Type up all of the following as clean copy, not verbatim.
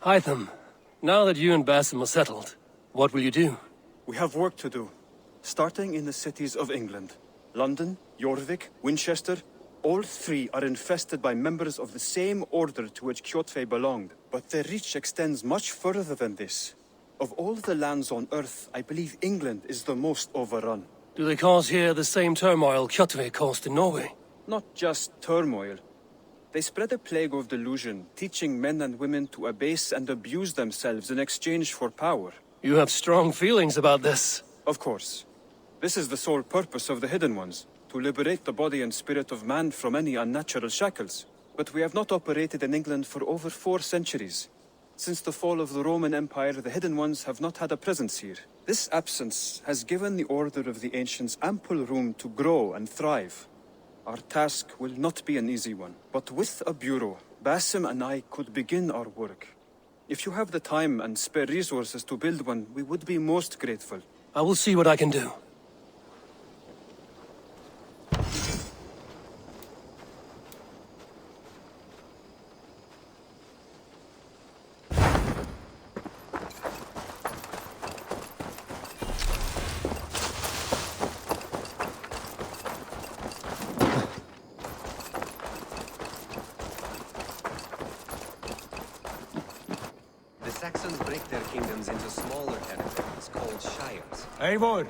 Hytham, now that you and Basim are settled, what will you do? We have work to do, starting in the cities of England. London, Jorvik, Winchester, all three are infested by members of the same order to which Kjotve belonged, but their reach extends much further than this. Of all the lands on Earth, I believe England is the most overrun. Do they cause here the same turmoil Kjotve caused in Norway? Not just turmoil. They spread a plague of delusion, teaching men and women to abase and abuse themselves in exchange for power. You have strong feelings about this. Of course. This is the sole purpose of the Hidden Ones, to liberate the body and spirit of man from any unnatural shackles. But we have not operated in England for over 4 centuries. Since the fall of the Roman Empire, the Hidden Ones have not had a presence here. This absence has given the Order of the Ancients ample room to grow and thrive. Our task will not be an easy one, but with a bureau, Basim and I could begin our work. If you have the time and spare resources to build one, we would be most grateful. I will see what I can do. Saxons break their kingdoms into smaller territories called shires. Eivor,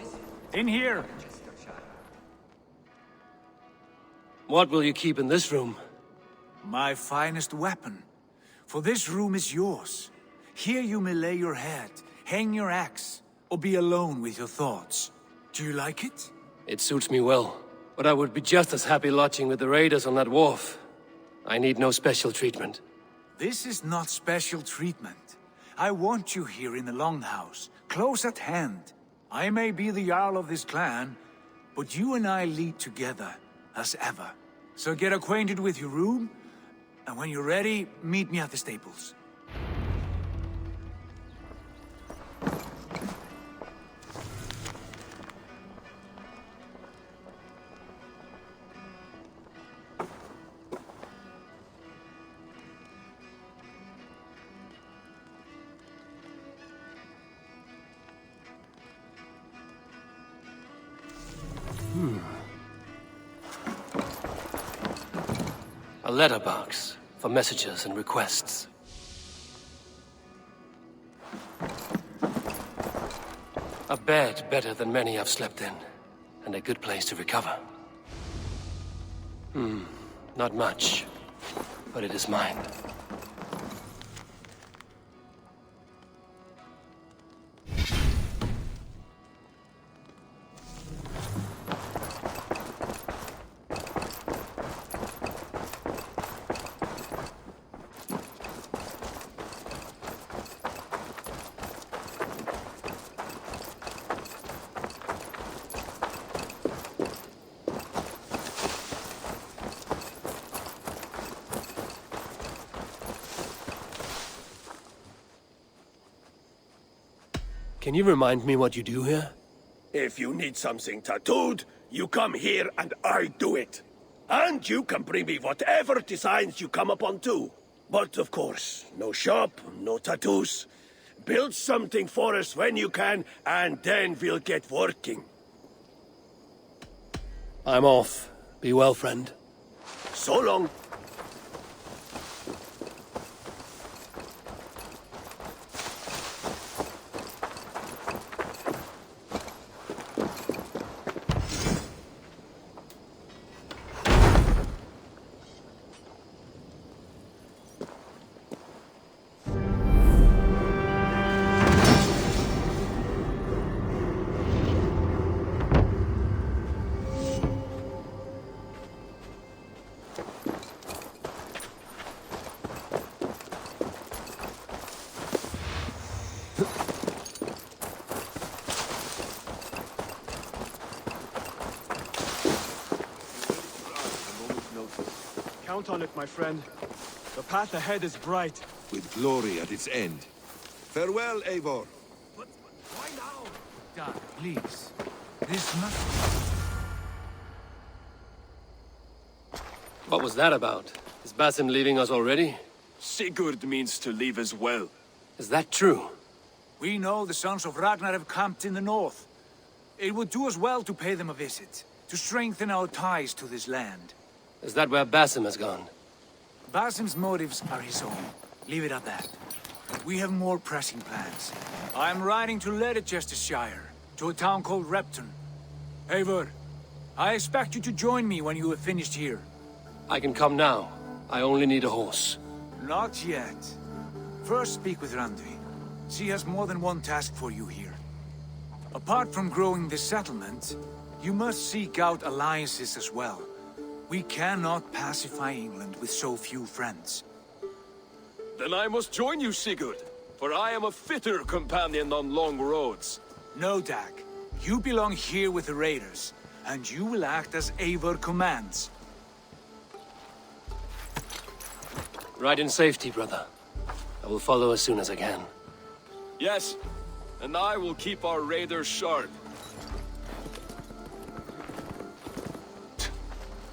in here! What will you keep in this room? My finest weapon. For this room is yours. Here you may lay your head, hang your axe, or be alone with your thoughts. Do you like it? It suits me well, but I would be just as happy lodging with the raiders on that wharf. I need no special treatment. This is not special treatment. I want you here in the Longhouse, close at hand. I may be the Jarl of this clan, but you and I lead together, as ever. So get acquainted with your room, and when you're ready, meet me at the stables. A letterbox for messages and requests. A bed better than many I've slept in, and a good place to recover. Not much, but it is mine. Can you remind me what you do here? If you need something tattooed, you come here and I do it. And you can bring me whatever designs you come upon too. But of course, no shop, no tattoos. Build something for us when you can, and then we'll get working. I'm off. Be well, friend. So long. Count on it, my friend. The path ahead is bright. With glory at its end. Farewell, Eivor. But why now? Dad, please. This must... What was that about? Is Basim leaving us already? Sigurd means to leave as well. Is that true? We know the sons of Ragnar have camped in the north. It would do us well to pay them a visit, to strengthen our ties to this land. Is that where Basim has gone? Basim's motives are his own. Leave it at that. We have more pressing plans. I am riding to Leicestershire, to a town called Repton. Eivor, I expect you to join me when you have finished here. I can come now. I only need a horse. Not yet. First speak with Randvi. She has more than one task for you here. Apart from growing this settlement, you must seek out alliances as well. We cannot pacify England with so few friends. Then I must join you, Sigurd, for I am a fitter companion on long roads. No, Dag. You belong here with the raiders, and you will act as Eivor commands. Ride in safety, brother. I will follow as soon as I can. Yes, and I will keep our raiders sharp.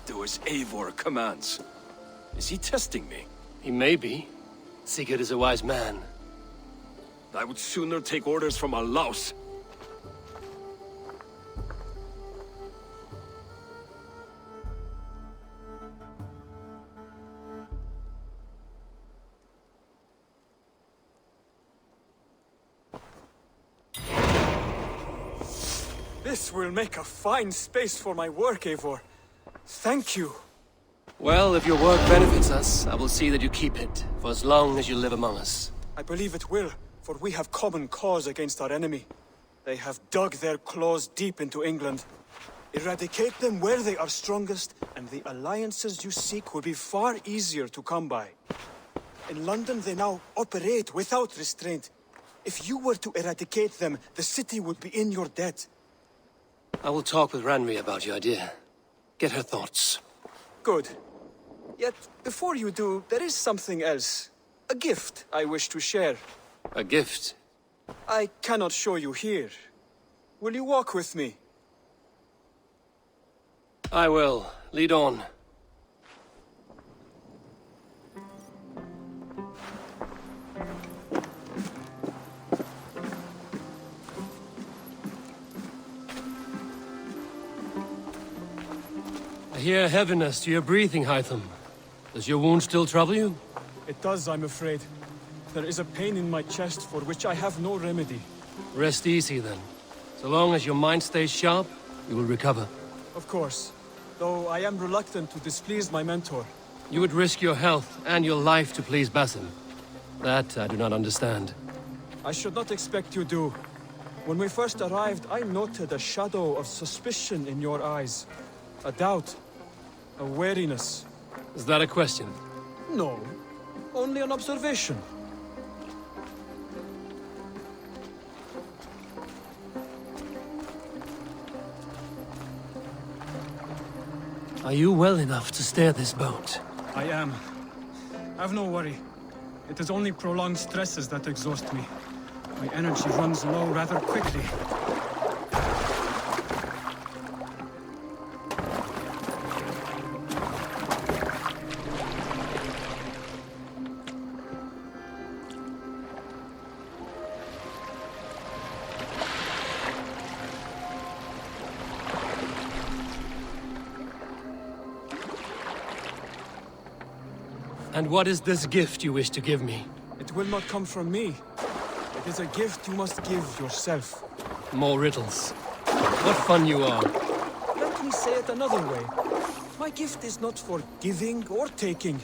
Do as Eivor commands. Is he testing me? He may be. Sigurd is a wise man. I would sooner take orders from a louse. This will make a fine space for my work, Eivor. Thank you. Well, if your work benefits us, I will see that you keep it, for as long as you live among us. I believe it will, for we have common cause against our enemy. They have dug their claws deep into England. Eradicate them where they are strongest, and the alliances you seek will be far easier to come by. In London, they now operate without restraint. If you were to eradicate them, the city would be in your debt. I will talk with Ranri about your idea. Get her thoughts. Good. Yet, before you do, there is something else. A gift I wish to share. A gift? I cannot show you here. Will you walk with me? I will. Lead on. I hear heaviness to your breathing, Hytham. Does your wound still trouble you? It does, I'm afraid. There is a pain in my chest for which I have no remedy. Rest easy, then. So long as your mind stays sharp, you will recover. Of course. Though I am reluctant to displease my mentor. You would risk your health and your life to please Basim. That I do not understand. I should not expect you do. When we first arrived, I noted a shadow of suspicion in your eyes. A doubt. A wariness. Is that a question? No. Only an observation. Are you well enough to steer this boat? I am. Have no worry. It is only prolonged stresses that exhaust me. My energy runs low rather quickly. And what is this gift you wish to give me? It will not come from me. It is a gift you must give yourself. More riddles. What fun you are. Let me say it another way. My gift is not for giving or taking.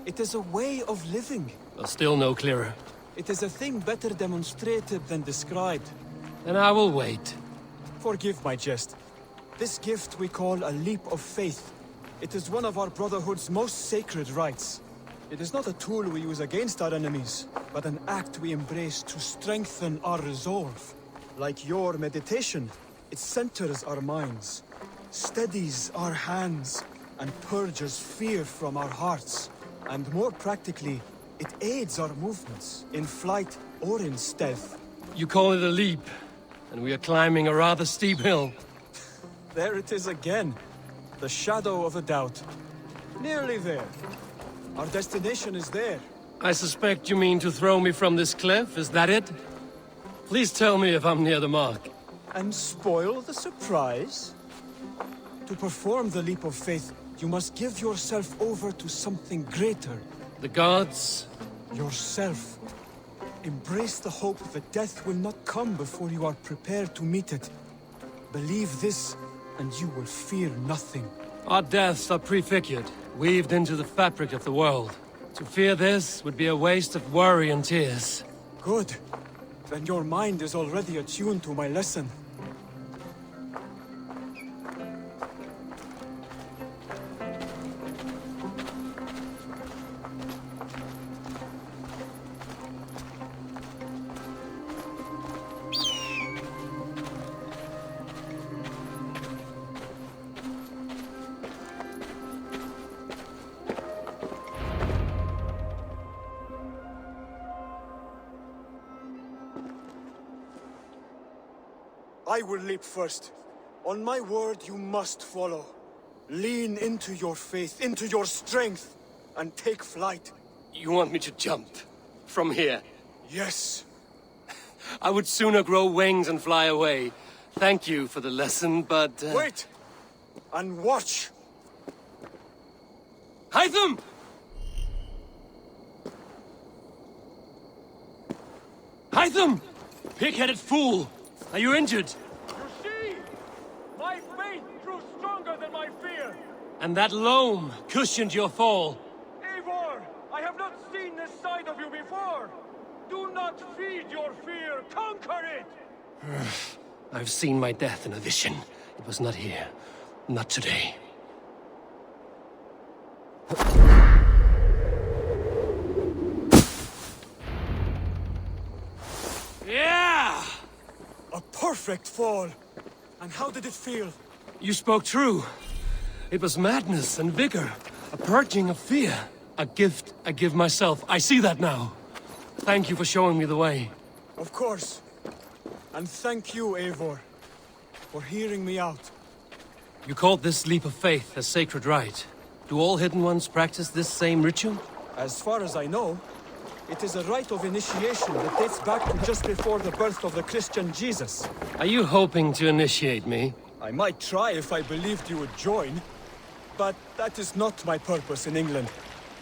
It is a way of living. Well, still no clearer. It is a thing better demonstrated than described. Then I will wait. Forgive my jest. This gift we call a leap of faith. It is one of our Brotherhood's most sacred rites. It is not a tool we use against our enemies, but an act we embrace to strengthen our resolve. Like your meditation, it centers our minds, steadies our hands, and purges fear from our hearts. And more practically, it aids our movements, in flight or in stealth. You call it a leap, and we are climbing a rather steep hill. There it is again. The shadow of a doubt. Nearly there. Our destination is there. I suspect you mean to throw me from this cliff, is that it? Please tell me if I'm near the mark. And spoil the surprise? To perform the leap of faith, you must give yourself over to something greater. The gods? Yourself. Embrace the hope that death will not come before you are prepared to meet it. Believe this, and you will fear nothing. Our deaths are prefigured, weaved into the fabric of the world. To fear this would be a waste of worry and tears. Good. Then your mind is already attuned to my lesson. I will leap first. On my word, you must follow. Lean into your faith, into your strength, and take flight. You want me to jump? From here? Yes. I would sooner grow wings and fly away. Thank you for the lesson, but... Wait! And watch! Hytham! Hytham! Pig-headed fool! Are you injured? You see? My faith grew stronger than my fear. And that loam cushioned your fall. Eivor, I have not seen this side of you before. Do not feed your fear, conquer it! I've seen my death in a vision. It was not here. Not today. Yeah! A perfect fall! And how did it feel? You spoke true. It was madness and vigor. A purging of fear. A gift I give myself. I see that now. Thank you for showing me the way. Of course. And thank you, Eivor, for hearing me out. You called this leap of faith a sacred rite. Do all Hidden Ones practice this same ritual? As far as I know, it is a rite of initiation that dates back to just before the birth of the Christian Jesus. Are you hoping to initiate me? I might try if I believed you would join, but that is not my purpose in England.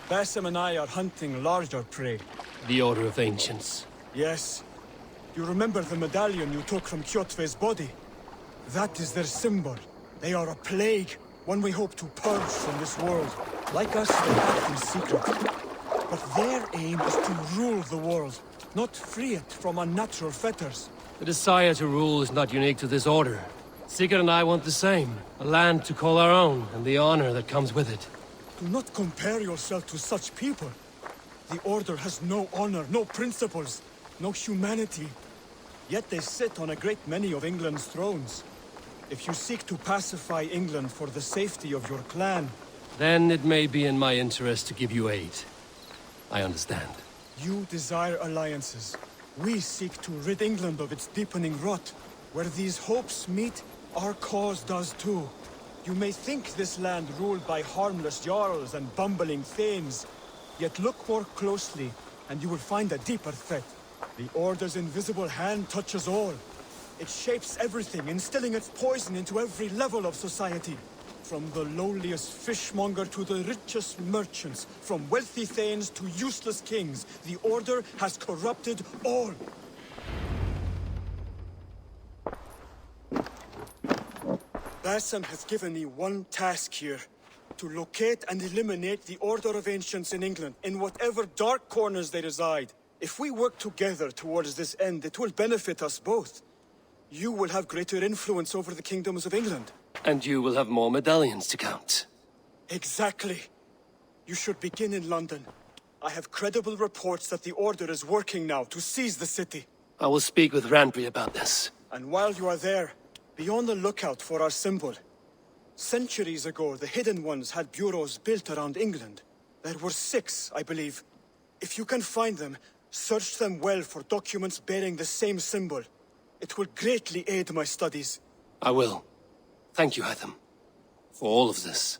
Basim and I are hunting larger prey. The Order of Ancients. Yes. You remember the medallion you took from Kjotve's body? That is their symbol. They are a plague, one we hope to purge from this world. Like us, they act in secret. But their aim is to rule the world, not free it from unnatural fetters. The desire to rule is not unique to this order. Sigurd and I want the same. A land to call our own, and the honor that comes with it. Do not compare yourself to such people. The Order has no honor, no principles, no humanity. Yet they sit on a great many of England's thrones. If you seek to pacify England for the safety of your clan... Then it may be in my interest to give you aid. I understand. You desire alliances. We seek to rid England of its deepening rot. Where these hopes meet, our cause does too. You may think this land ruled by harmless jarls and bumbling thanes. Yet look more closely, and you will find a deeper threat. The Order's invisible hand touches all. It shapes everything, instilling its poison into every level of society. From the lowliest fishmonger to the richest merchants, from wealthy thanes to useless kings, the Order has corrupted all. Basim has given me one task here. To locate and eliminate the Order of Ancients in England, in whatever dark corners they reside. If we work together towards this end, it will benefit us both. You will have greater influence over the kingdoms of England. And you will have more medallions to count. Exactly. You should begin in London. I have credible reports that the Order is working now to seize the city. I will speak with Randbury about this. And while you are there, be on the lookout for our symbol. Centuries ago, the Hidden Ones had bureaus built around England. There were 6, I believe. If you can find them, search them well for documents bearing the same symbol. It will greatly aid my studies. I will. Thank you, Hytham, for all of this.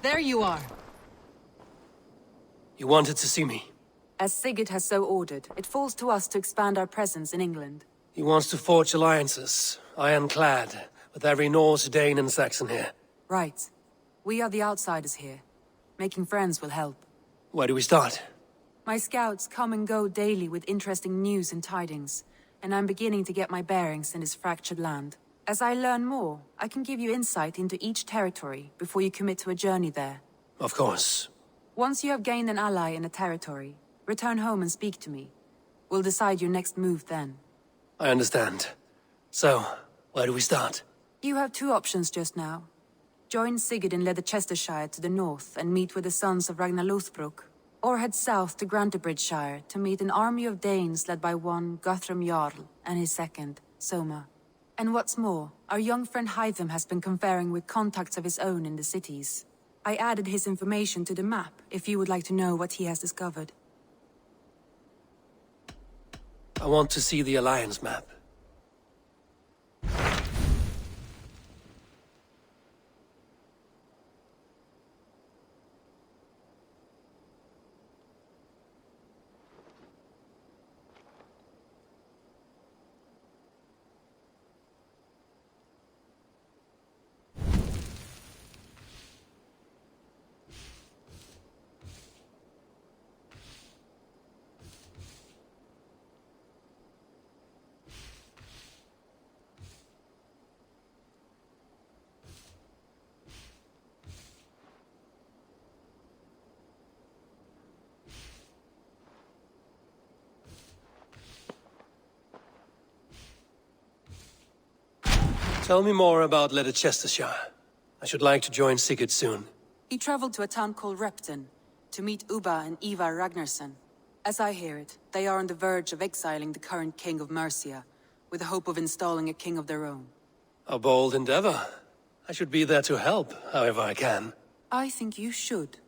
there you are. You wanted to see me. As Sigurd has so ordered, it falls to us to expand our presence in England. He wants to forge alliances, ironclad, with every Norse, Dane and Saxon here. Right. We are the outsiders here. Making friends will help. Where do we start? My scouts come and go daily with interesting news and tidings, and I'm beginning to get my bearings in this fractured land. As I learn more, I can give you insight into each territory before you commit to a journey there. Of course. Once you have gained an ally in a territory, return home and speak to me. We'll decide your next move then. I understand. So, where do we start? You have two options just now. Join Sigurd in Leicestershire to the north and meet with the sons of Ragnar Lothbrok, or head south to Grantebridgeshire to meet an army of Danes led by one Guthrum Jarl and his second, Soma. And what's more, our young friend Hytham has been conferring with contacts of his own in the cities. I added his information to the map if you would like to know what he has discovered. I want to see the Alliance map. Tell me more about Leicestershire. I should like to join Sigurd soon. He traveled to a town called Repton to meet Ubba and Ivar Ragnarsson. As I hear it, they are on the verge of exiling the current king of Mercia, with the hope of installing a king of their own. A bold endeavor. I should be there to help, however I can. I think you should.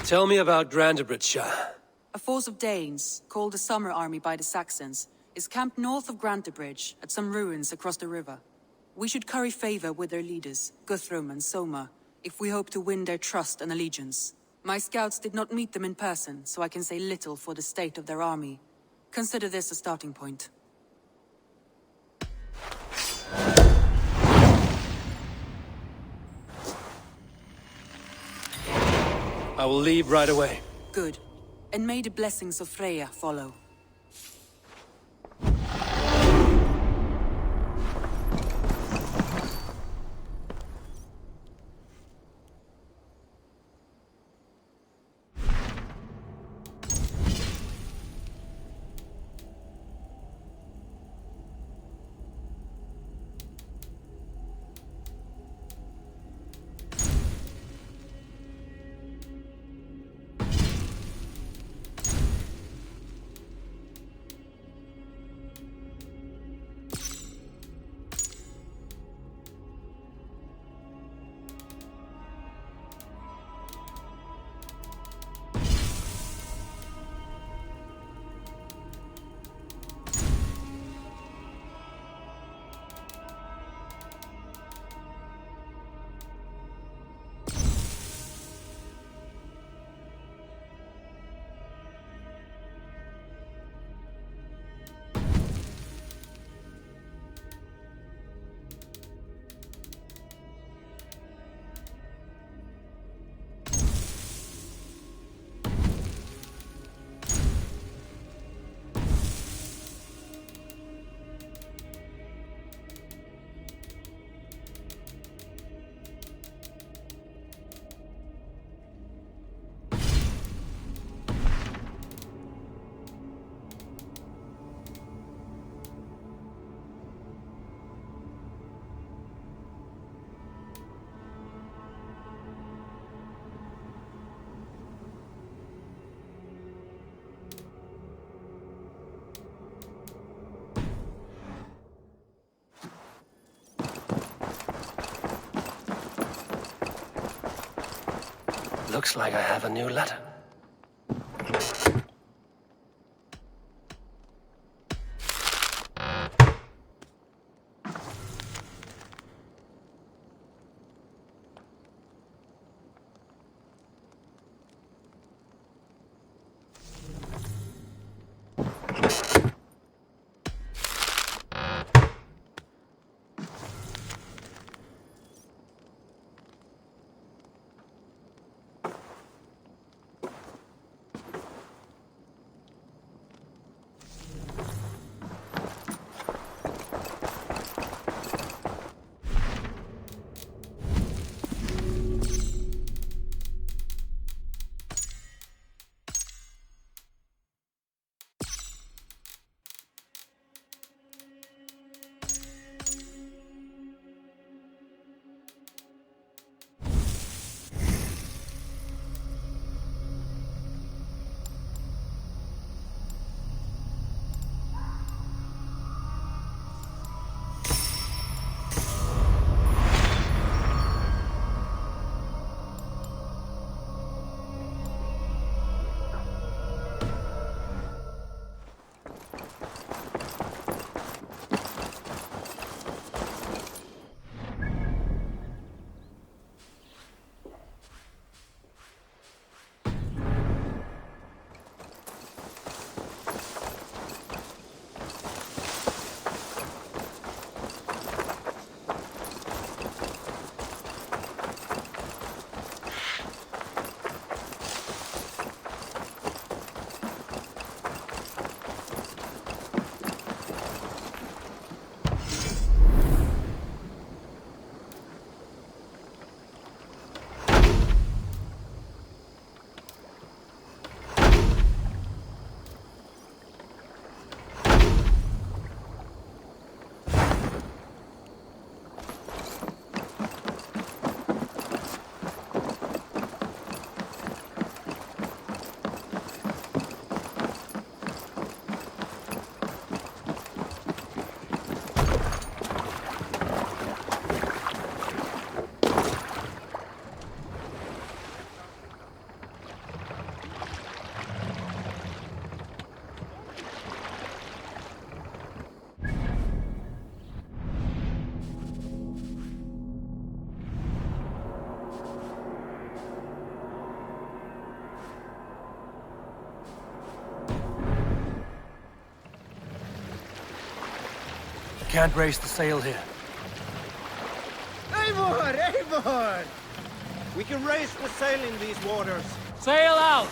Tell me about Grantebridgeshire. A force of Danes, called the Summer Army by the Saxons, is camped north of Grantebridge at some ruins across the river. We should curry favor with their leaders, Guthrum and Soma, if we hope to win their trust and allegiance. My scouts did not meet them in person, so I can say little for the state of their army. Consider this a starting point. I will leave right away. Good. And may the blessings of Freya follow. Looks like I have a new letter. Can't raise the sail here. Eivor! Eivor! We can raise the sail in these waters. Sail out!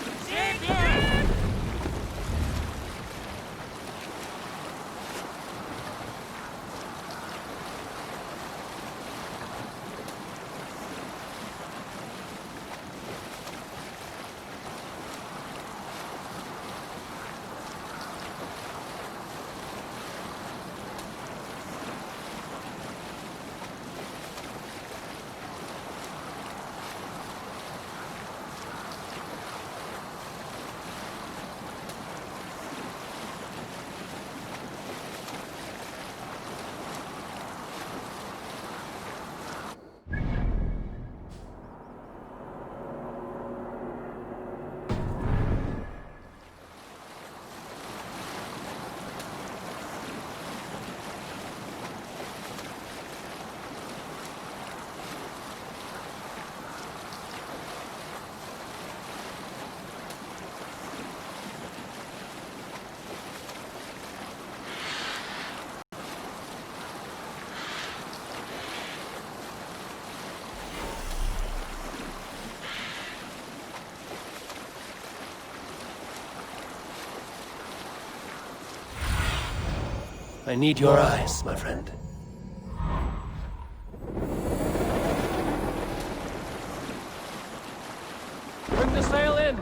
I need your eyes, my friend. Bring the sail in!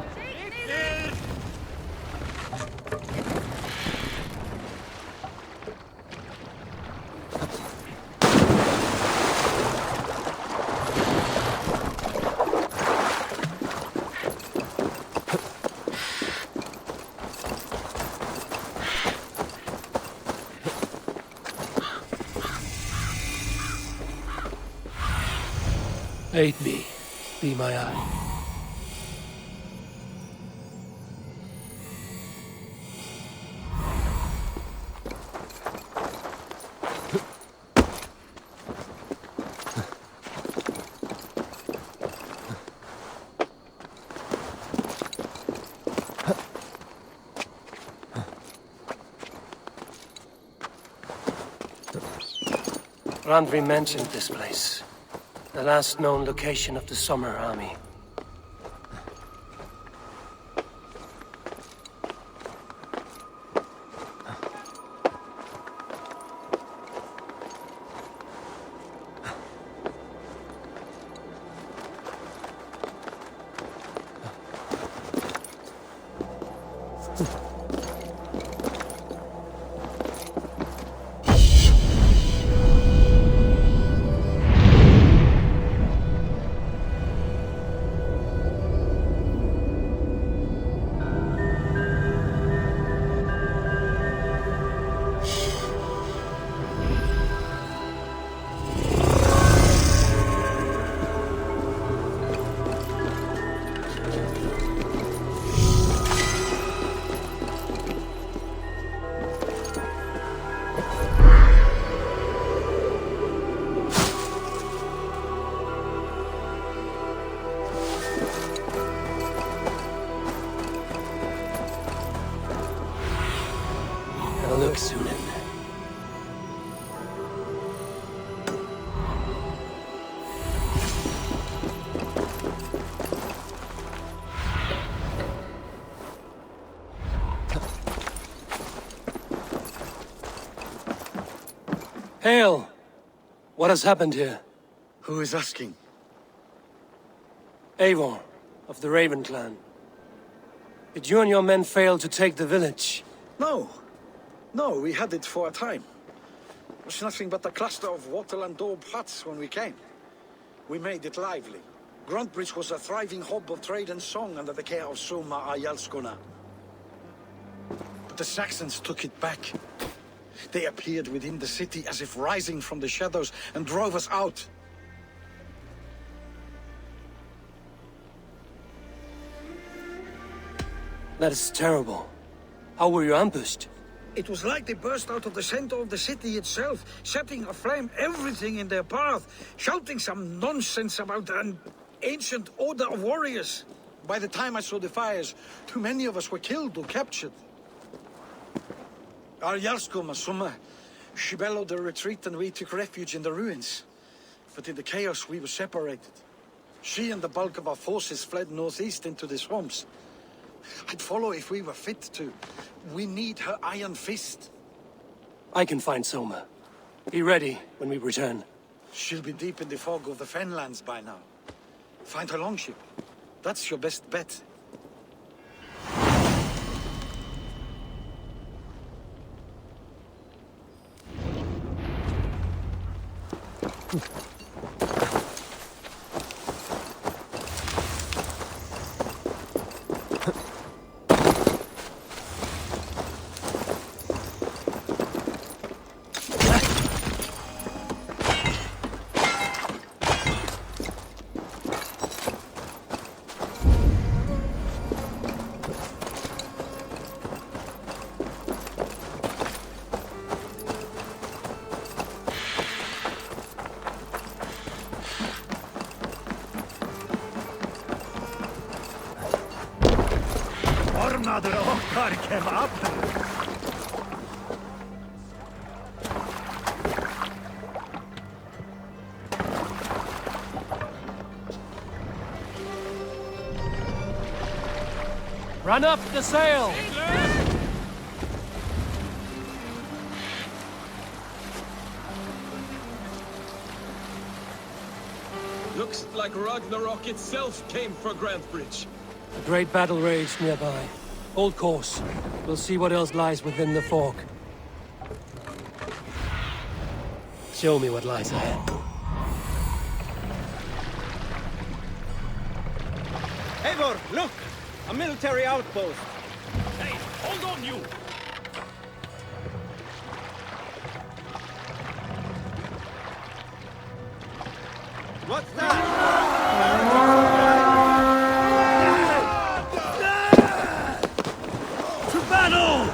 Aid me. Be my eye. Randvi mentioned this place. The last known location of the Summer Army. I'll look soon in. Hail! What has happened here? Who is asking? Eivor, of the Raven clan. Did you and your men fail to take the village? No. No, we had it for a time. It was nothing but a cluster of wattle and daub huts when we came. We made it lively. Gruntbridge was a thriving hub of trade and song under the care of Suma Ayalskona. But the Saxons took it back. They appeared within the city as if rising from the shadows and drove us out. That is terrible. How were you ambushed? It was like they burst out of the center of the city itself, setting aflame everything in their path, shouting some nonsense about an ancient order of warriors. By the time I saw the fires, too many of us were killed or captured. Our Jarlskum Summa She bellowed a retreat and we took refuge in the ruins. But in the chaos we were separated. She and the bulk of our forces fled northeast into the swamps. I'd follow if we were fit to. We need her iron fist. I can find Soma. Be ready when we return. She'll be deep in the fog of the Fenlands by now. Find her longship. That's your best bet. Run up the sail! Looks like Ragnarok itself came for Grantebridge. A great battle raged nearby. Hold course. We'll see what else lies within the fog. Show me what lies ahead. Eivor, look! A military outpost! Hey, hold on, you! What's that? To battle!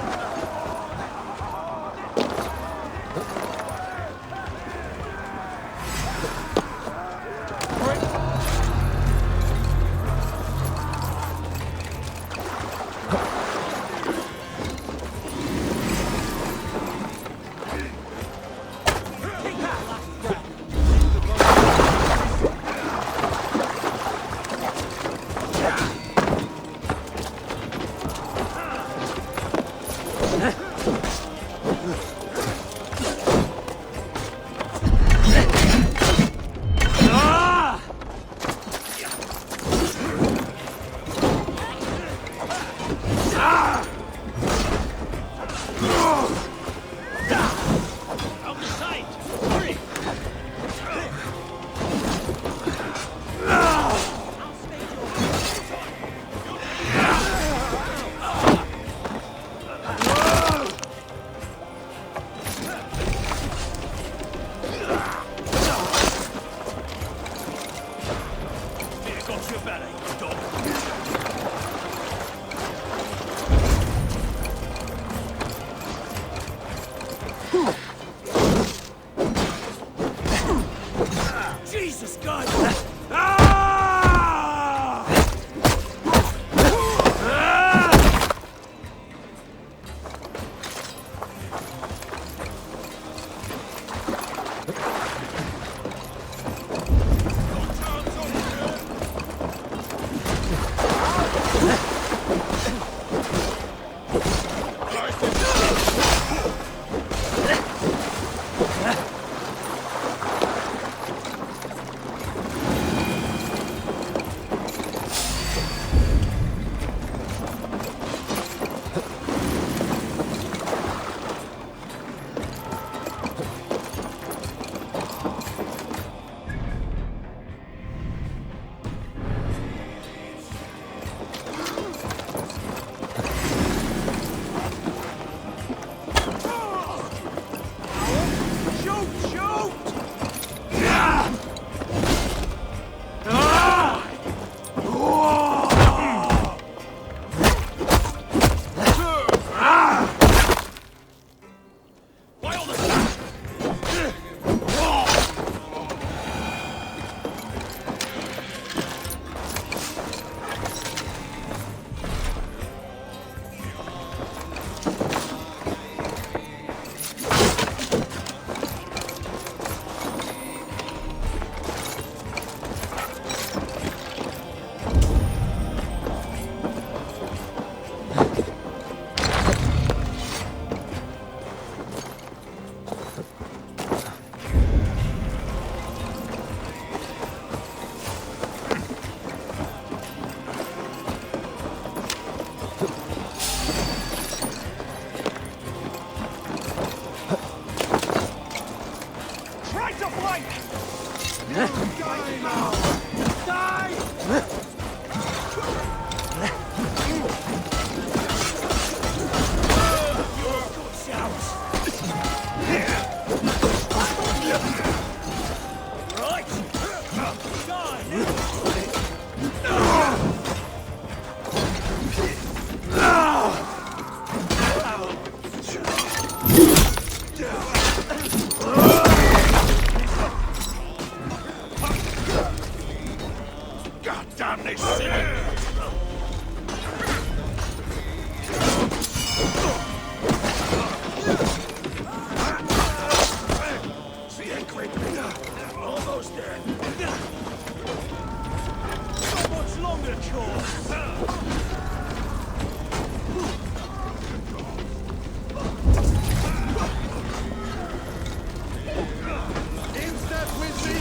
Jesus God! God damn this city! See it quickly. Almost there. Not much longer, Chor. In step with me.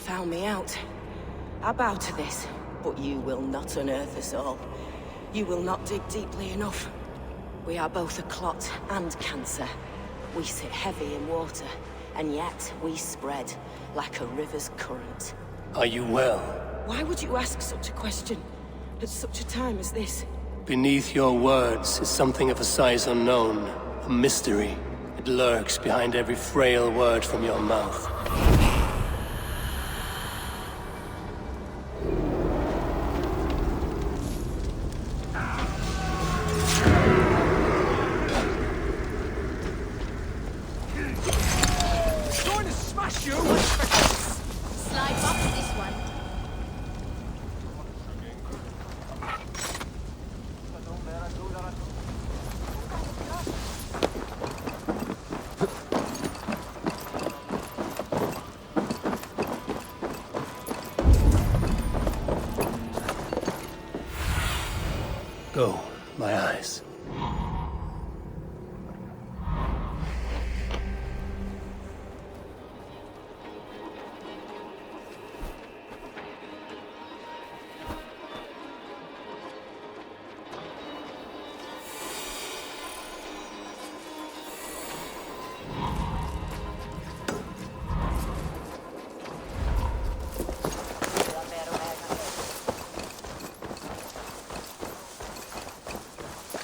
Found me out. I bow to this, but you will not unearth us all. You will not dig deeply enough. We are both a clot and cancer. We sit heavy in water, and yet we spread like a river's current. Are you well? Why would you ask such a question at such a time as this? Beneath your words is something of a size unknown, a mystery. It lurks behind every frail word from your mouth. Go, my eyes.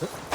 Huh?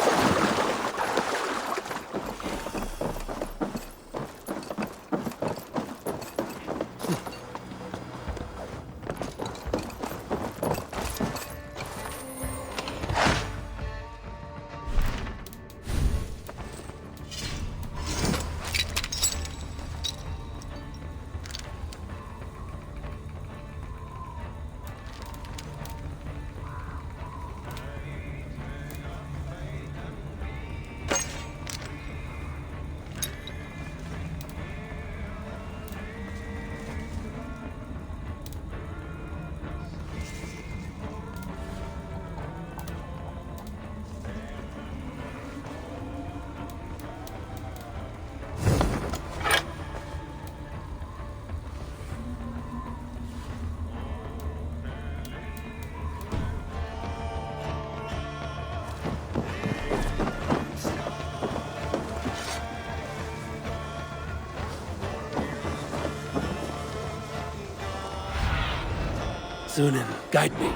Sunan, guide me.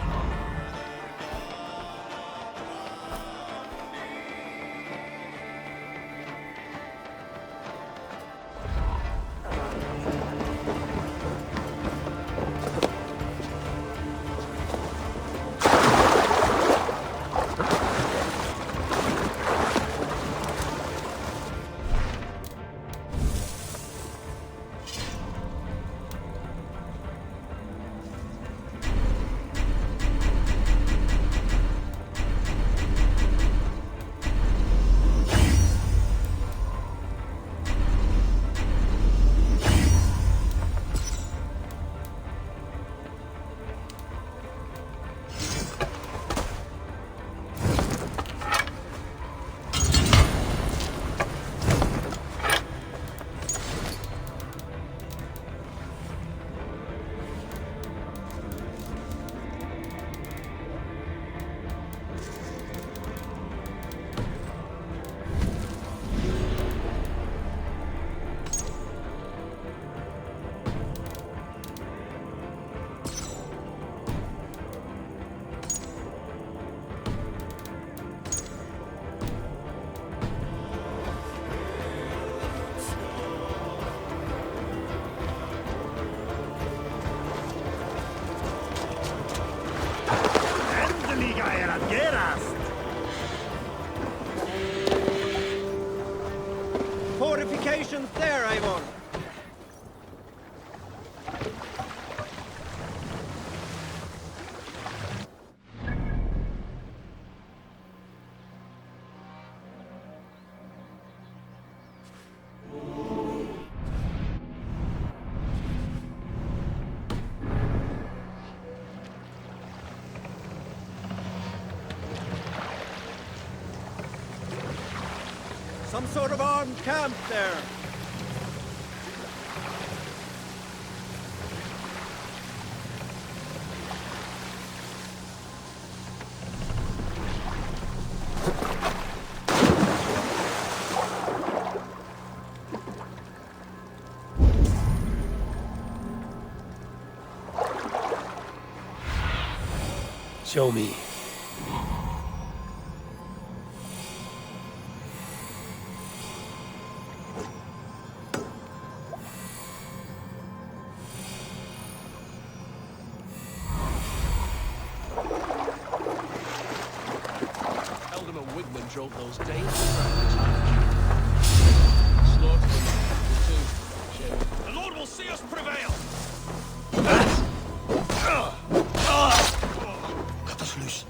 Fortifications there, Eivor! Some sort of armed camp there. Show me. Drove those dangerous rabbits. Slaughtered them too. The Lord will see us prevail! Cut us loose.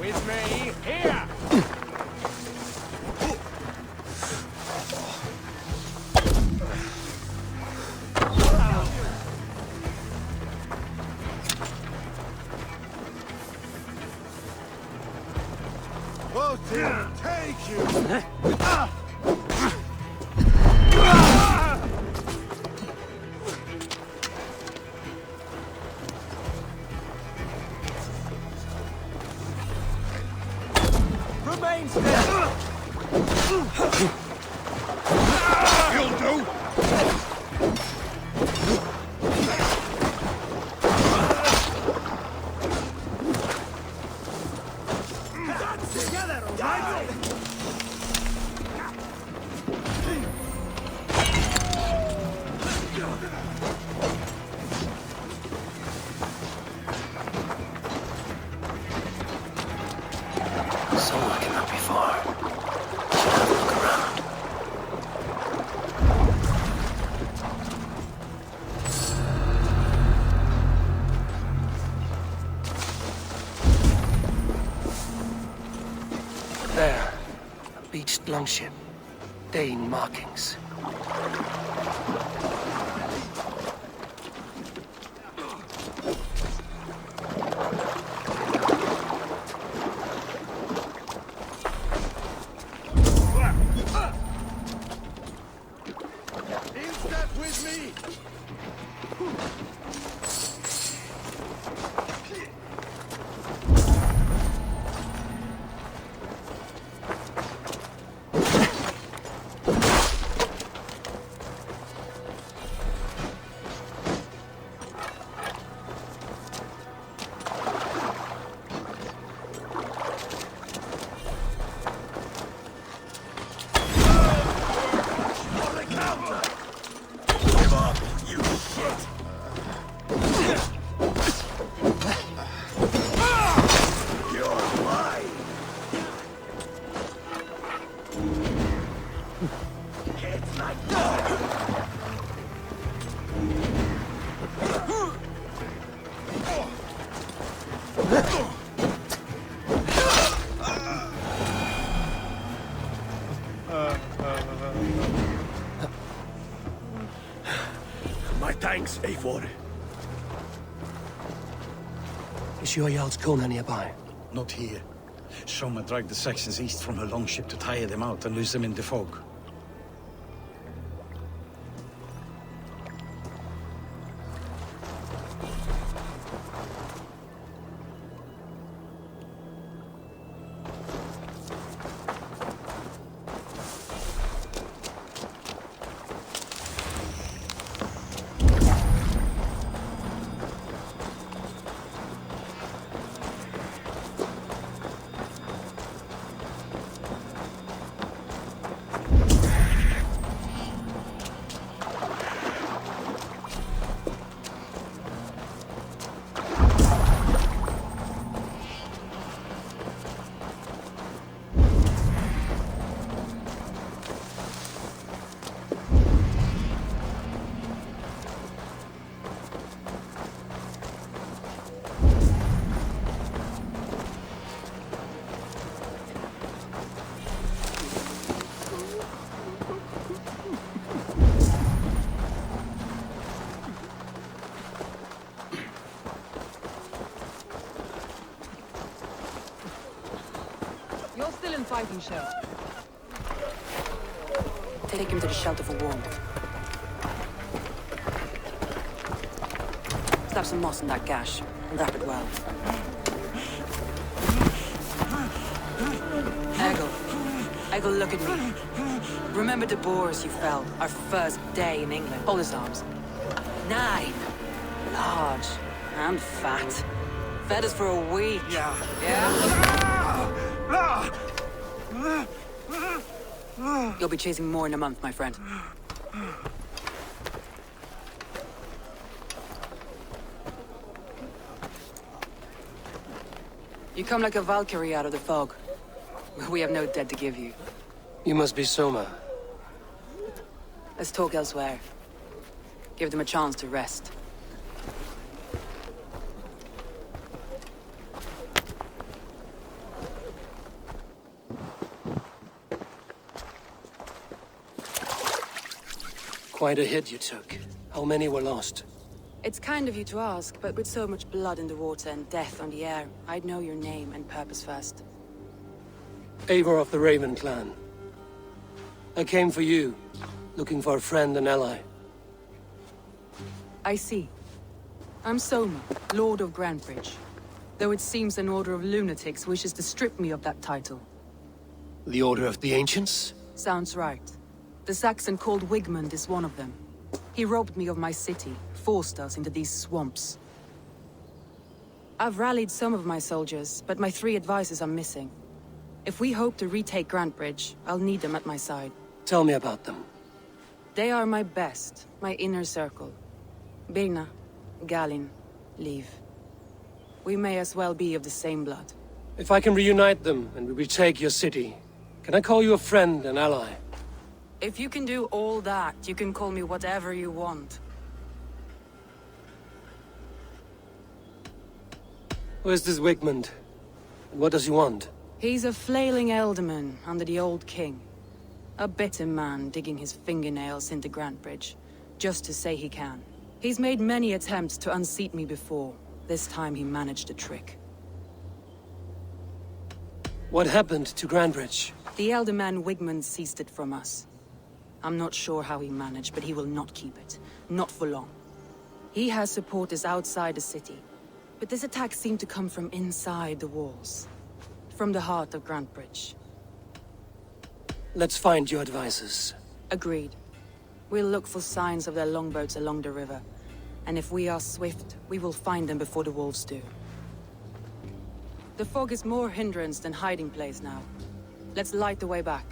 With me, here! Take you! Remain still! You'll do! Together, right? Someone cannot be far. Should have a look around. There. A beached longship. Dane markings. Thanks, Eivor. Is Jarl's Kona nearby? Not here. Soma dragged the Saxons east from her longship to tire them out and lose them in the fog. You're still in fighting shape. Take him to the shelter for warmth. Slap some moss in that gash and wrap it well. Eggle, look at me. Remember the boars you felled our first day in England? Hold his arms. 9. Large and fat. Fed us for a week. Yeah. You'll be chasing more in a month, my friend. You come like a Valkyrie out of the fog. We have no dead to give you. You must be Soma. Let's talk elsewhere. Give them a chance to rest. Quite a hit you took. How many were lost? It's kind of you to ask, but with so much blood in the water and death on the air, I'd know your name and purpose first. Eivor of the Raven clan. I came for you, looking for a friend and ally. I see. I'm Soma, Lord of Grantebridge. Though it seems an order of lunatics wishes to strip me of that title. The Order of the Ancients? Sounds right. The Saxon called Wigmund is one of them. He robbed me of my city, forced us into these swamps. I've rallied some of my soldiers, but my 3 advisors are missing. If we hope to retake Grantebridge, I'll need them at my side. Tell me about them. They are my best, my inner circle. Birna, Galin, Liv. We may as well be of the same blood. If I can reunite them and we retake your city, can I call you a friend and ally? If you can do all that, you can call me whatever you want. Who is this Wigmund? And what does he want? He's a flailing elderman under the old king. A bitter man digging his fingernails into Grantebridge, just to say he can. He's made many attempts to unseat me before. This time he managed a trick. What happened to Grantebridge? The elderman Wigmund seized it from us. I'm not sure how he managed, but he will not keep it. Not for long. He has supporters outside the city. But this attack seemed to come from inside the walls. From the heart of Grantebridge. Let's find your advisors. Agreed. We'll look for signs of their longboats along the river. And if we are swift, we will find them before the wolves do. The fog is more hindrance than hiding place now. Let's light the way back.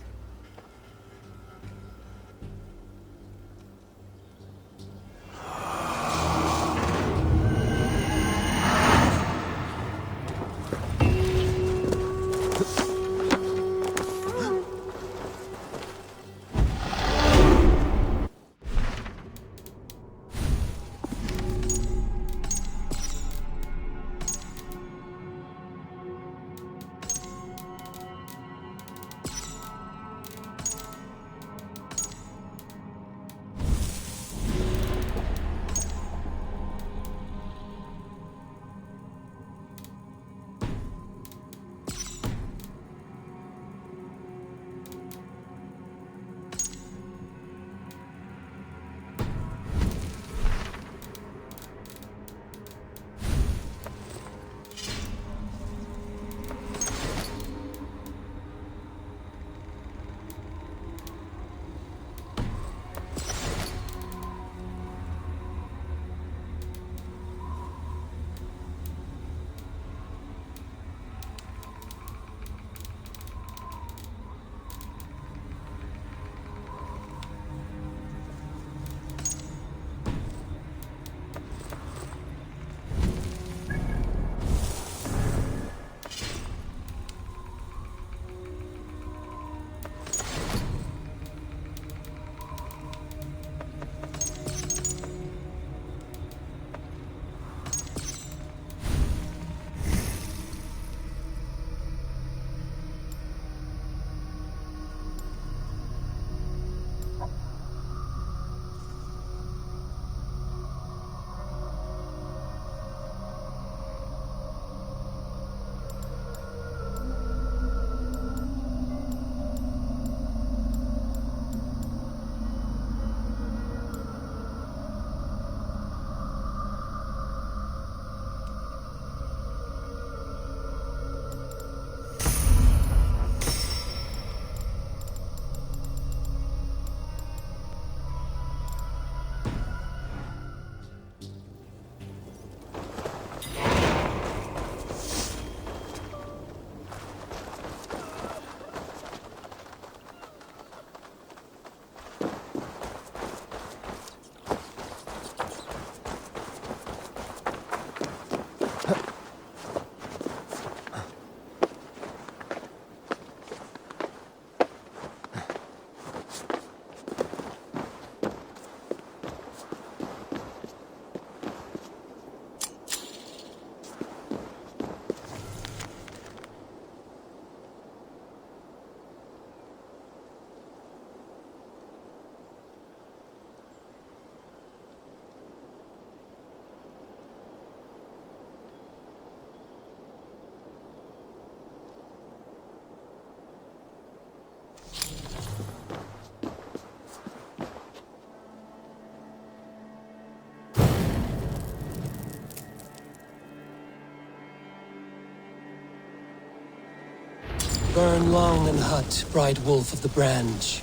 Burn long and hot, bright wolf of the branch,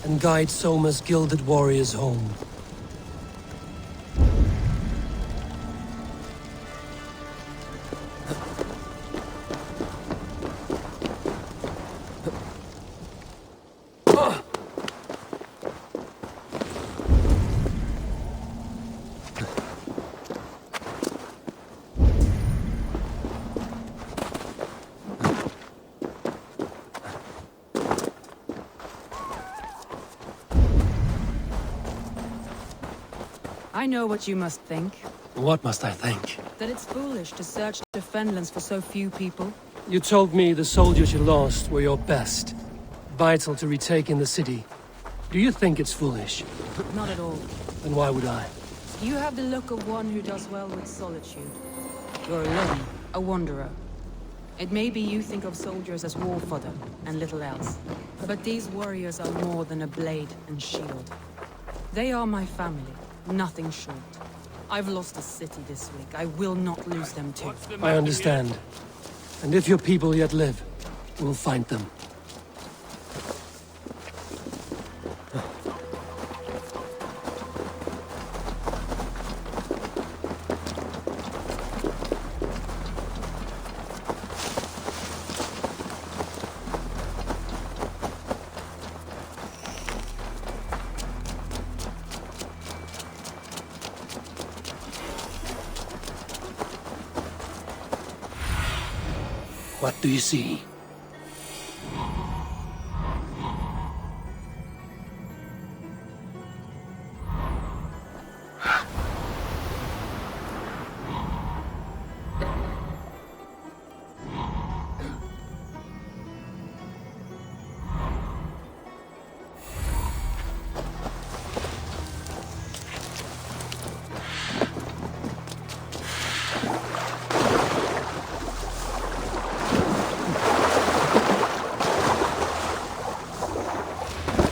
and guide Soma's gilded warriors home. I know what you must think. What must I think? That it's foolish to search the Fenlands for so few people. You told me the soldiers you lost were your best. Vital to retaking the city. Do you think it's foolish? Not at all. Then why would I? You have the look of one who does well with solitude. You're alone, a wanderer. It may be you think of soldiers as war fodder, and little else. But these warriors are more than a blade and shield. They are my family, nothing short. I've lost a city this week. I will not lose them too. I understand. And if your people yet live, we'll find them. What do you see?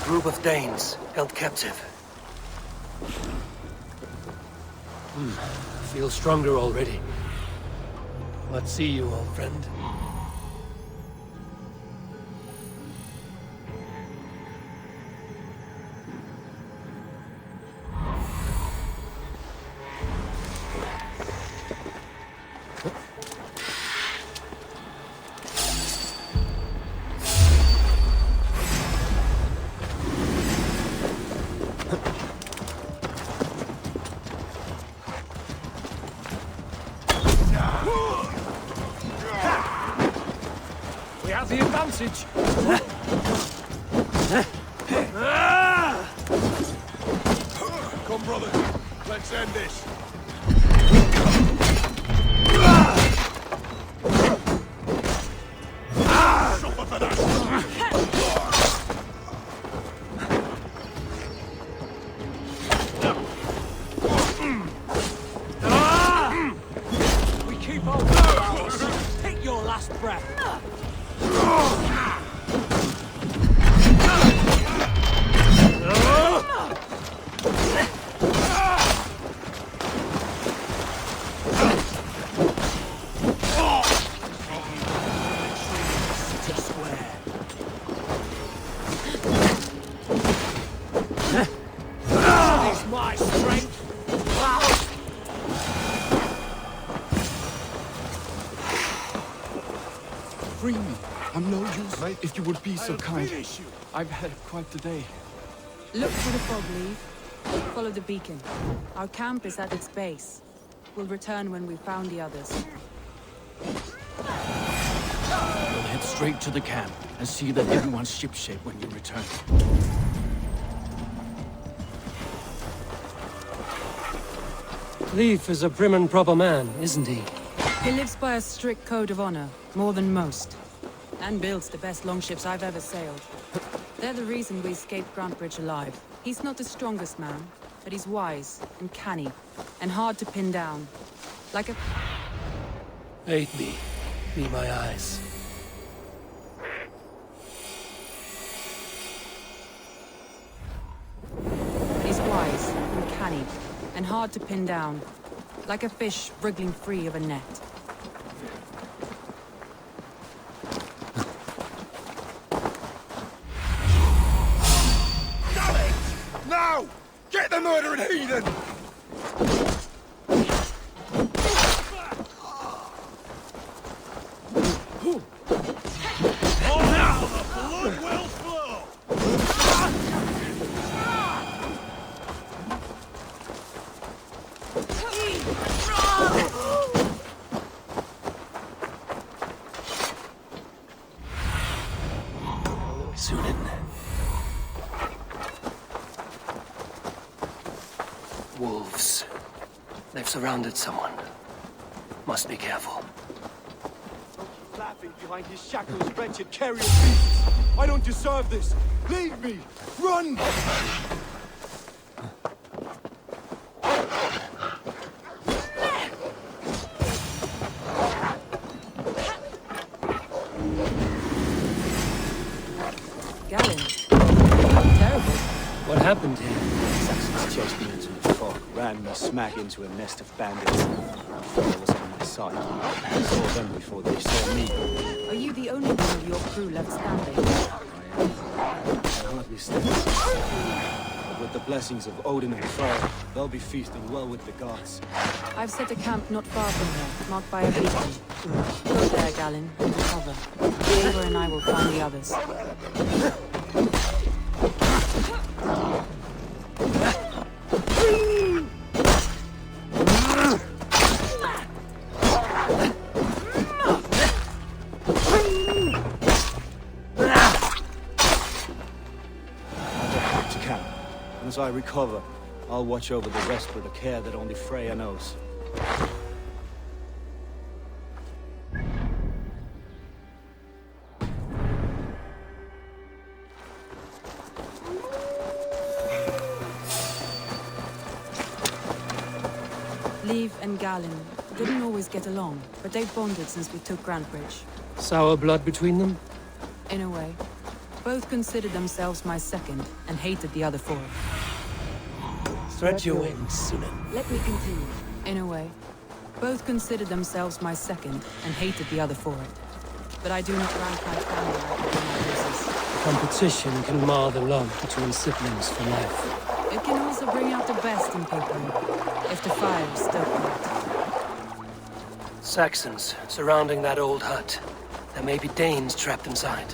Group of Danes held captive. Feel stronger already. What see you, old friend? We have the advantage. Come, brother. Let's end this. Suffer for that. We keep on ours. Take your last breath. Is my strength. Free me. I'm no use, if you would be so kind. I've had quite the day. Look for the fog leaf. Follow the beacon. Our camp is at its base. We'll return when we've found the others. We'll head straight to the camp and see that everyone's shipshape when you return. Leif is a prim and proper man, isn't he? He lives by a strict code of honor, more than most. And builds the best longships I've ever sailed. They're the reason we escaped Grantebridge alive. He's not the strongest man, but he's wise and canny, and hard to pin down. Like a... Aid me. Be my eyes. He's wise and canny, and hard to pin down. Like a fish wriggling free of a net. murdering heathen! Wolves. They've surrounded someone. Must be careful. Laughing behind his shackles, wretched carrion beasts! I don't deserve this! Leave me! Run! Galen, terrible. What happened here? Saxons chased me into a fog, ran me smack into a nest of bandits. Before I was on my side. I saw them before they saw me. Are you the only one of your crew left standing? I hardly stand. But with the blessings of Odin and Thor, they'll be feasting well with the gods. I've set a camp not far from here, marked by a beacon. Go there, Galen, and recover. Eivor and I will find the others. As I recover, I'll watch over the rest with a care that only Freya knows. Leave and Galen didn't always get along, but they've bonded since we took Grantebridge. Sour blood between them? In a way. Both considered themselves my second, and hated the other for it. Stretch your wings, Sunan. Let me continue. In a way. Both considered themselves my second, and hated the other for it. But I do not rank my family like I do my horses. Competition can mar the love between siblings for life. It can also bring out the best in people, if the fire is stoked lit. Saxons surrounding that old hut. There may be Danes trapped inside.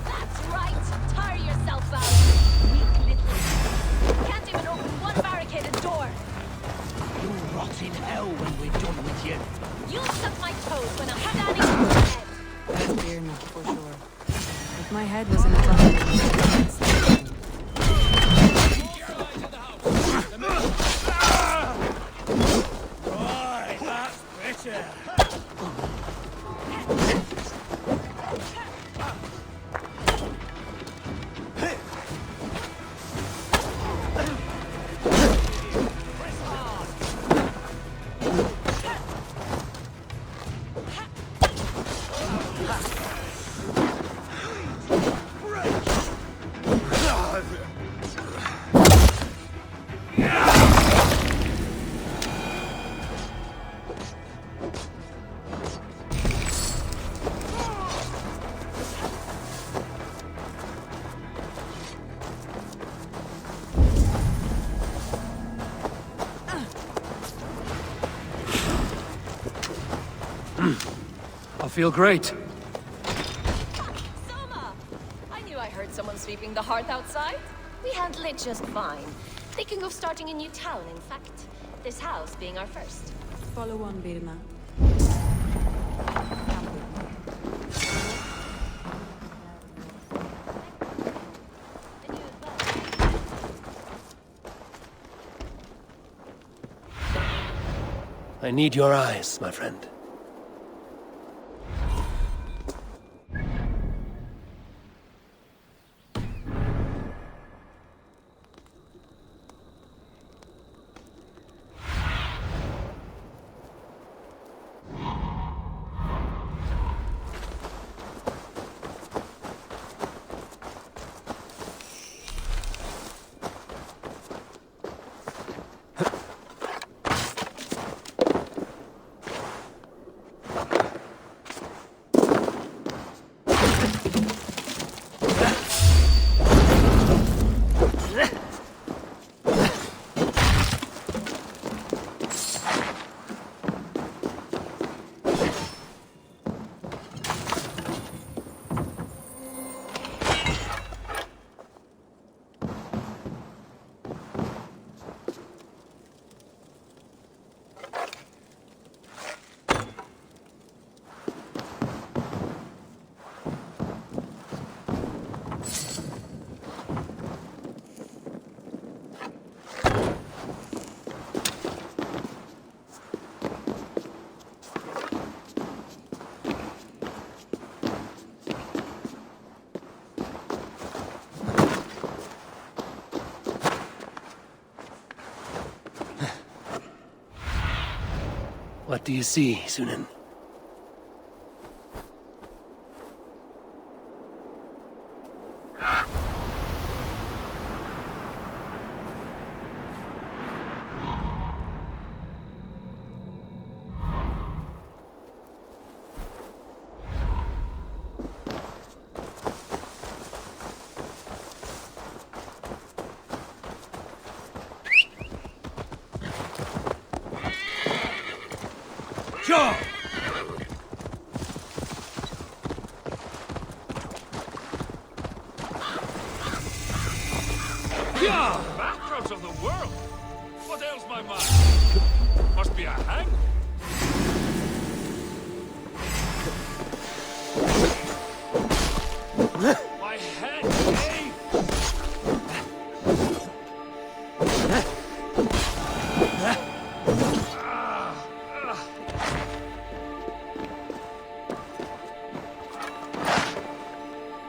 That's right! Tire yourself out! Weak little... Can't even open one barricaded door! You'll rot in hell when we're done with you. You'll suck my toes when I'm standing on your head! That's clear enough, for sure. If my head was in a tunnel... Right, that's better. I feel great. Soma! I knew I heard someone sweeping the hearth outside. We handle it just fine. Thinking of starting a new town, in fact. This house being our first. Follow on, Birna. I need your eyes, my friend. What do you see, Sunan? Sure! Yeah! Backgrounds of the world! What ails my mind? Must be a hang. My head! Hey!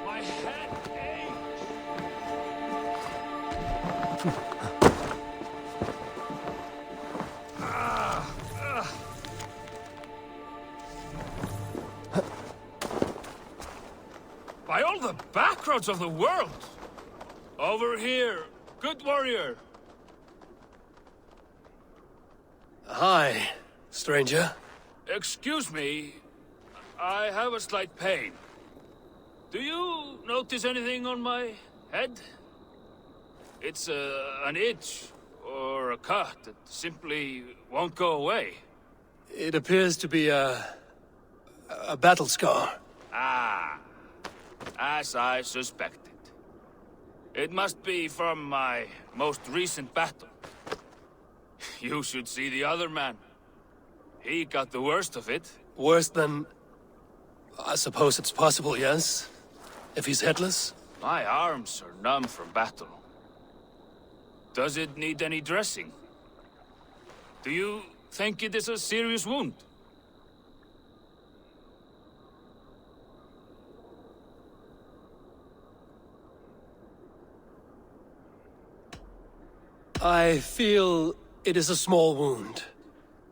My head! Hey! By all the backroads of the world! Over here, good warrior! Hi, stranger. Excuse me, I have a slight pain. Do you notice anything on my head? It's an itch or a cut that simply won't go away. It appears to be a battle scar. Ah, as I suspected. It must be from my most recent battle. You should see the other man. He got the worst of it. Worse than... I suppose it's possible, yes? If he's headless? My arms are numb from battle. Does it need any dressing? Do you think it is a serious wound? I feel it is a small wound.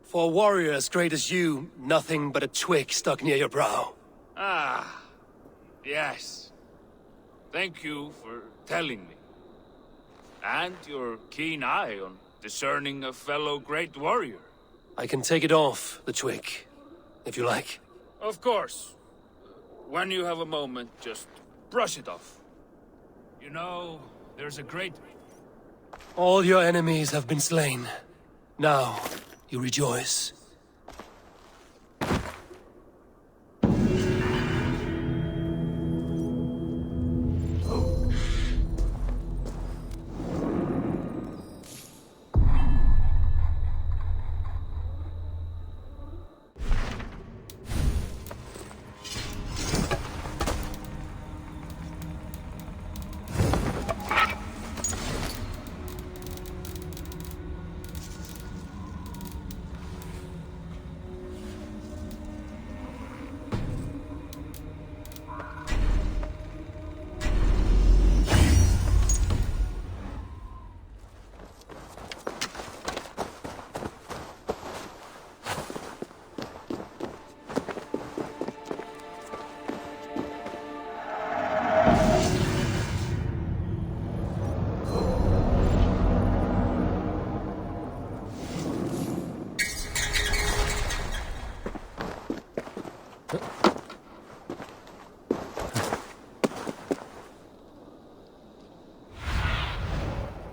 For a warrior as great as you, nothing but a twig stuck near your brow. Ah, yes. Thank you for telling me. And your keen eye on discerning a fellow great warrior. I can take it off, the twig, if you like. Of course. When you have a moment, just brush it off. You know, there's a great... All your enemies have been slain. Now, you rejoice.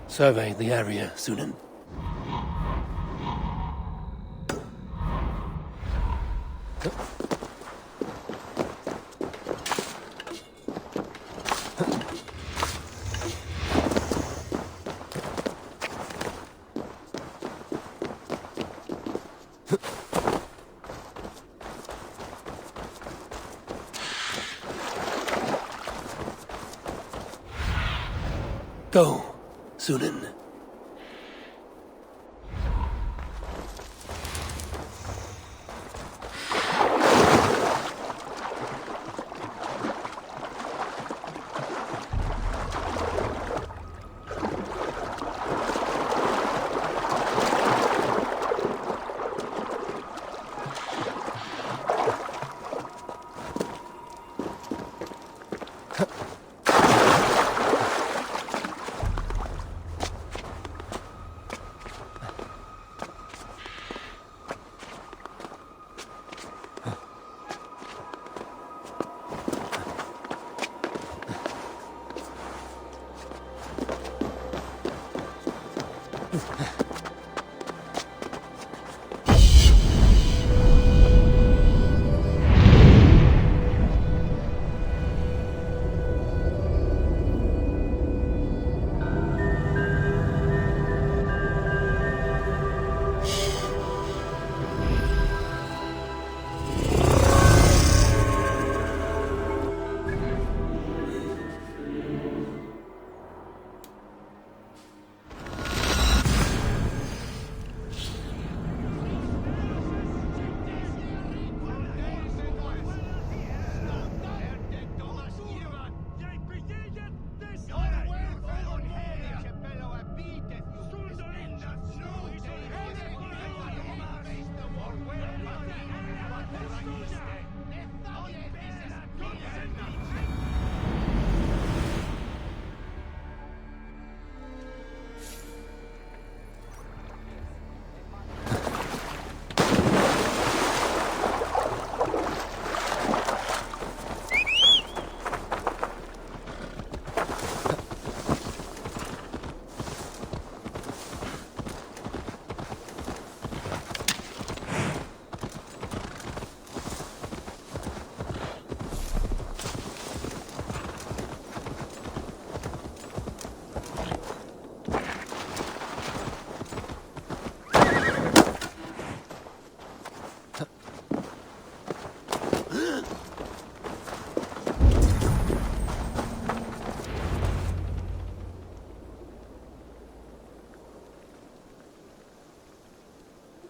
Survey the area, Sunan. Go, Sunan.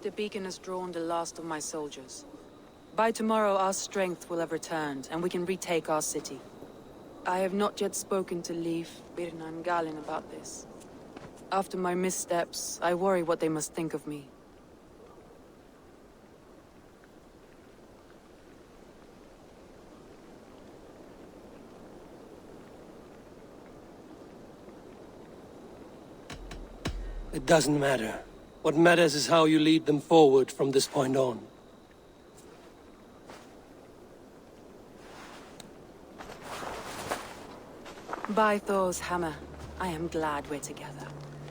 The beacon has drawn the last of my soldiers. By tomorrow our strength will have returned, and we can retake our city. I have not yet spoken to Leif, Birna and Galin about this. After my missteps, I worry what they must think of me. It doesn't matter. What matters is how you lead them forward from this point on. By Thor's hammer, I am glad we're together.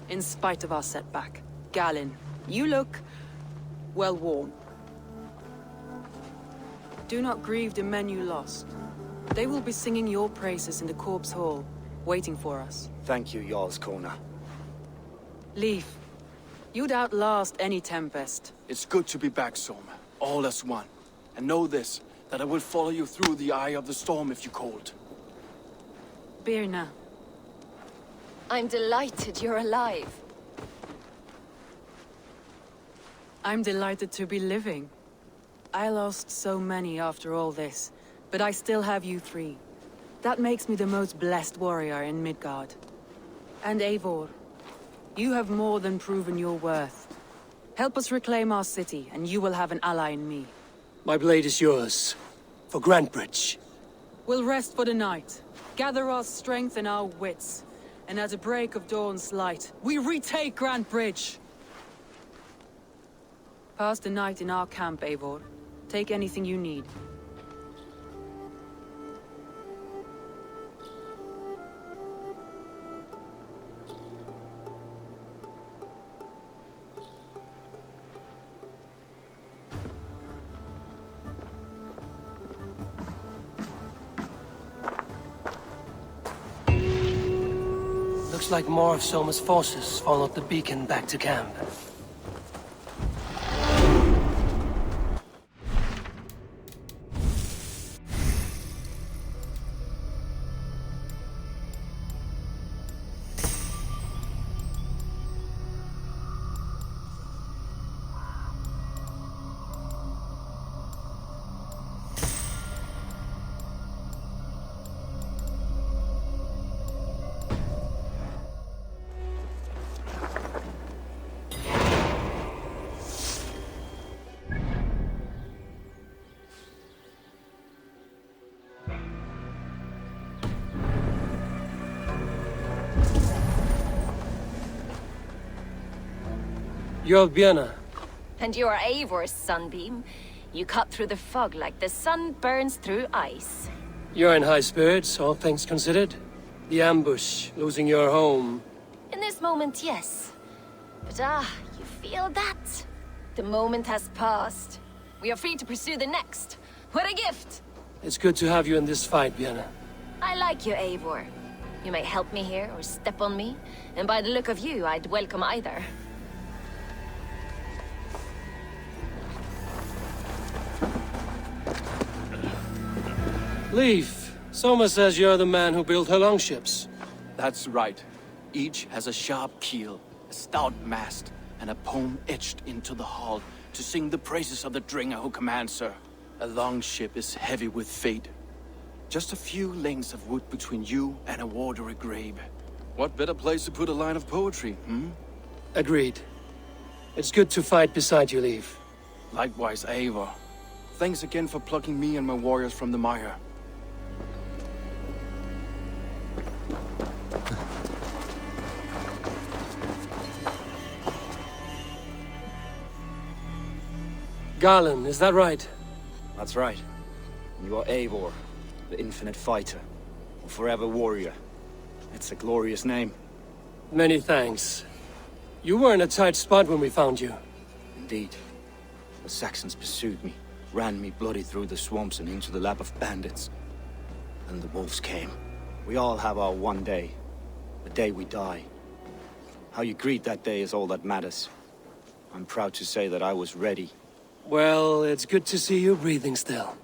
In spite of our setback. Galin, you look well worn. Do not grieve the men you lost. They will be singing your praises in the Corpse Hall, waiting for us. Thank you, Jarl's Corner. Leif, you'd outlast any tempest. It's good to be back, Soma. All as one. And know this, that I will follow you through the eye of the storm if you called. Birna. I'm delighted you're alive. I'm delighted to be living. I lost so many after all this, but I still have you three. That makes me the most blessed warrior in Midgard. And Eivor, you have more than proven your worth. Help us reclaim our city, and you will have an ally in me. My blade is yours. For Grantebridge. We'll rest for the night, gather our strength and our wits, and at the break of dawn's light, we retake Grantebridge! Pass the night in our camp, Eivor. Take anything you need. Looks like more of Soma's forces followed the beacon back to camp. You're Vienna. And you are Eivor's sunbeam. You cut through the fog like the sun burns through ice. You're in high spirits, all things considered. The ambush, losing your home. In this moment, yes. But you feel that? The moment has passed. We are free to pursue the next. What a gift! It's good to have you in this fight, Vienna. I like you, Eivor. You may help me here or step on me, and by the look of you, I'd welcome either. Leif, Soma says you're the man who built her longships. That's right. Each has a sharp keel, a stout mast, and a poem etched into the hull to sing the praises of the Dringer who commands her. A longship is heavy with fate. Just a few lengths of wood between you and a watery grave. What better place to put a line of poetry, hmm? Agreed. It's good to fight beside you, Leif. Likewise, Eivor. Thanks again for plucking me and my warriors from the mire. Garland, is that right? That's right. You are Eivor, the infinite fighter, a forever warrior. It's a glorious name. Many thanks. You were in a tight spot when we found you. Indeed. The Saxons pursued me, ran me bloody through the swamps and into the lap of bandits. And the wolves came. We all have our one day. The day we die. How you greet that day is all that matters. I'm proud to say that I was ready. Well, it's good to see you breathing still.